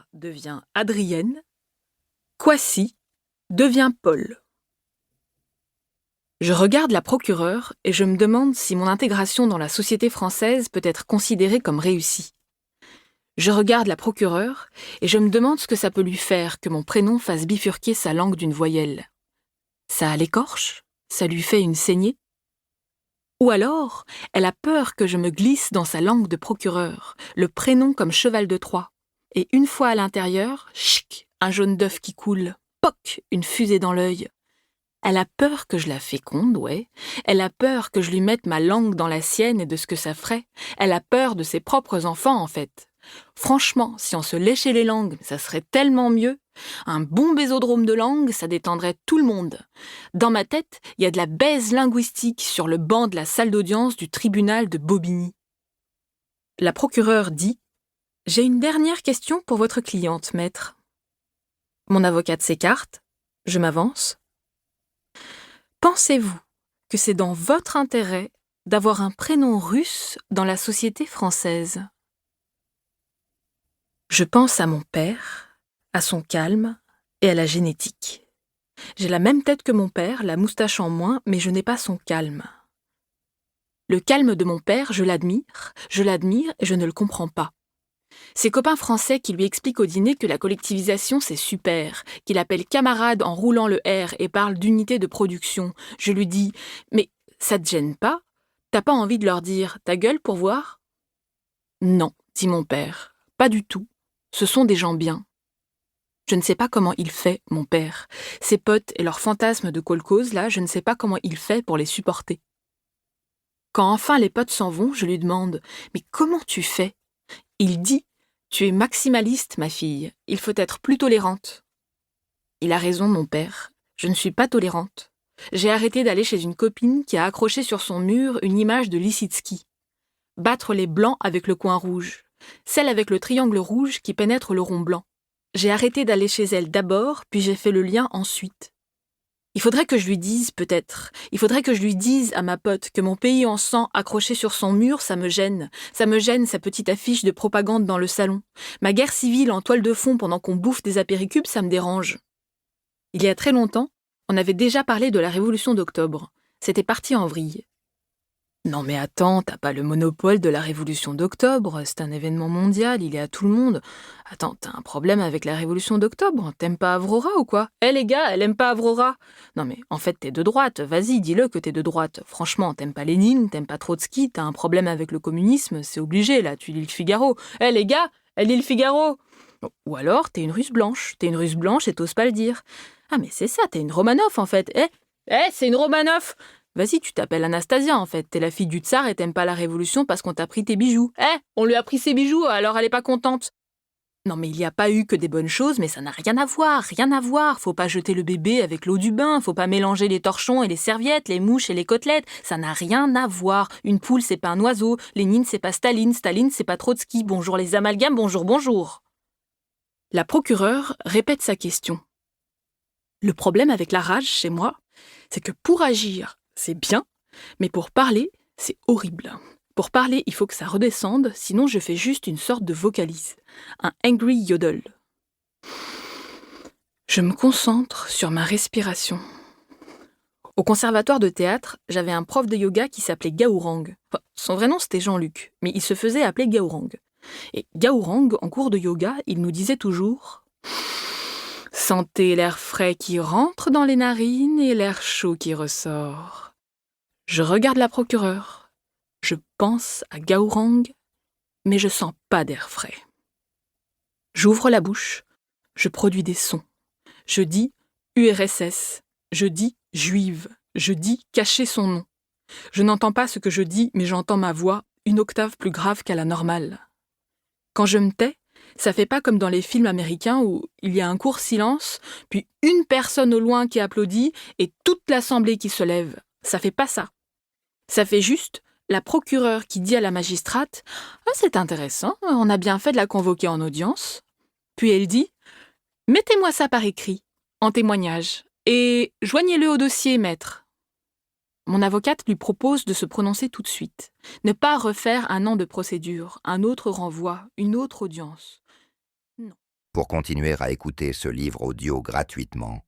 Clara devient Adrienne, Kwasi devient Paul. Je regarde la procureure et je me demande si mon intégration dans la société française peut être considérée comme réussie. Je regarde la procureure et je me demande ce que ça peut lui faire que mon prénom fasse bifurquer sa langue d'une voyelle. Ça l'écorche ? Ça lui fait une saignée ? Ou alors, elle a peur que je me glisse dans sa langue de procureur, le prénom comme cheval de Troie. Et une fois à l'intérieur, chic, un jaune d'œuf qui coule, poc, une fusée dans l'œil. Elle a peur que je la féconde, ouais. Elle a peur que je lui mette ma langue dans la sienne et de ce que ça ferait. Elle a peur de ses propres enfants, en fait. Franchement, si on se léchait les langues, ça serait tellement mieux. Un bon bésodrome de langue, ça détendrait tout le monde. Dans ma tête, il y a de la baise linguistique sur le banc de la salle d'audience du tribunal de Bobigny. La procureure dit « J'ai une dernière question pour votre cliente, maître. » Mon avocate s'écarte, je m'avance. Pensez-vous que c'est dans votre intérêt d'avoir un prénom russe dans la société française ? Je pense à mon père, à son calme et à la génétique. J'ai la même tête que mon père, la moustache en moins, mais je n'ai pas son calme. Le calme de mon père, je l'admire et je ne le comprends pas. Ses copains français qui lui expliquent au dîner que la collectivisation c'est super, qu'il appelle camarade en roulant le R et parle d'unité de production. Je lui dis « Mais ça te gêne pas ? T'as pas envie de leur dire « ta gueule pour voir ?» Non, dit mon père, pas du tout. Ce sont des gens bien. Je ne sais pas comment il fait, mon père. Ses potes et leurs fantasmes de kolkhoz, là, je ne sais pas comment il fait pour les supporter. Quand enfin les potes s'en vont, je lui demande « Mais comment tu fais ?» Il dit « Tu es maximaliste, ma fille. Il faut être plus tolérante. » Il a raison, mon père. Je ne suis pas tolérante. J'ai arrêté d'aller chez une copine qui a accroché sur son mur une image de Lissitsky. Battre les blancs avec le coin rouge. Celle avec le triangle rouge qui pénètre le rond blanc. J'ai arrêté d'aller chez elle d'abord, puis j'ai fait le lien ensuite. Il faudrait que je lui dise, peut-être, il faudrait que je lui dise à ma pote que mon pays en sang accroché sur son mur, ça me gêne. Ça me gêne sa petite affiche de propagande dans le salon. Ma guerre civile en toile de fond pendant qu'on bouffe des apéricubes, ça me dérange. Il y a très longtemps, on avait déjà parlé de la Révolution d'octobre. C'était parti en vrille. Non mais attends, t'as pas le monopole de la Révolution d'octobre, c'est un événement mondial, il est à tout le monde. Attends, t'as un problème avec la Révolution d'octobre ? T'aimes pas Avrora ou quoi ? Les gars, elle aime pas Avrora. Non mais en fait t'es de droite, vas-y, dis-le que t'es de droite. Franchement, t'aimes pas Lénine, t'aimes pas Trotsky, t'as un problème avec le communisme, c'est obligé là, tu lis le Figaro. Les gars, elle lit le Figaro. Ou alors t'es une Russe blanche et t'oses pas le dire. Ah mais c'est ça, t'es une Romanov en fait. C'est une Romanov. Vas-y, tu t'appelles Anastasia, en fait. T'es la fille du tsar et t'aimes pas la révolution parce qu'on t'a pris tes bijoux. On lui a pris ses bijoux, alors elle est pas contente. Non, mais il n'y a pas eu que des bonnes choses, mais ça n'a rien à voir, rien à voir. Faut pas jeter le bébé avec l'eau du bain, faut pas mélanger les torchons et les serviettes, les mouches et les côtelettes. Ça n'a rien à voir. Une poule, c'est pas un oiseau. Lénine, c'est pas Staline. Staline, c'est pas Trotsky. Bonjour les amalgames, bonjour, bonjour. La procureure répète sa question. Le problème avec la rage, chez moi, c'est que pour agir, c'est bien, mais pour parler, c'est horrible. Pour parler, il faut que ça redescende, sinon je fais juste une sorte de vocalise, un angry yodel. Je me concentre sur ma respiration. Au conservatoire de théâtre, j'avais un prof de yoga qui s'appelait Gaourang. Son vrai nom c'était Jean-Luc, mais il se faisait appeler Gaourang. Et Gaourang, en cours de yoga, il nous disait toujours « Sentez l'air frais qui rentre dans les narines et l'air chaud qui ressort. » Je regarde la procureure, je pense à Gaourang, mais je sens pas d'air frais. J'ouvre la bouche, je produis des sons. Je dis URSS, je dis juive, je dis cacher son nom. Je n'entends pas ce que je dis, mais j'entends ma voix, une octave plus grave qu'à la normale. Quand je me tais, ça fait pas comme dans les films américains où il y a un court silence, puis une personne au loin qui applaudit et toute l'assemblée qui se lève. Ça fait pas ça. Ça fait juste la procureure qui dit à la magistrate « Ah, c'est intéressant, on a bien fait de la convoquer en audience. » Puis elle dit « Mettez-moi ça par écrit, en témoignage, et joignez-le au dossier, maître. » Mon avocate lui propose de se prononcer tout de suite. Ne pas refaire un an de procédure, un autre renvoi, une autre audience. Non. Pour continuer à écouter ce livre audio gratuitement,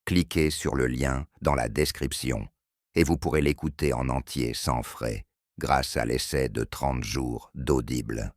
cliquez sur le lien dans la description et vous pourrez l'écouter en entier sans frais grâce à l'essai de 30 jours d'Audible.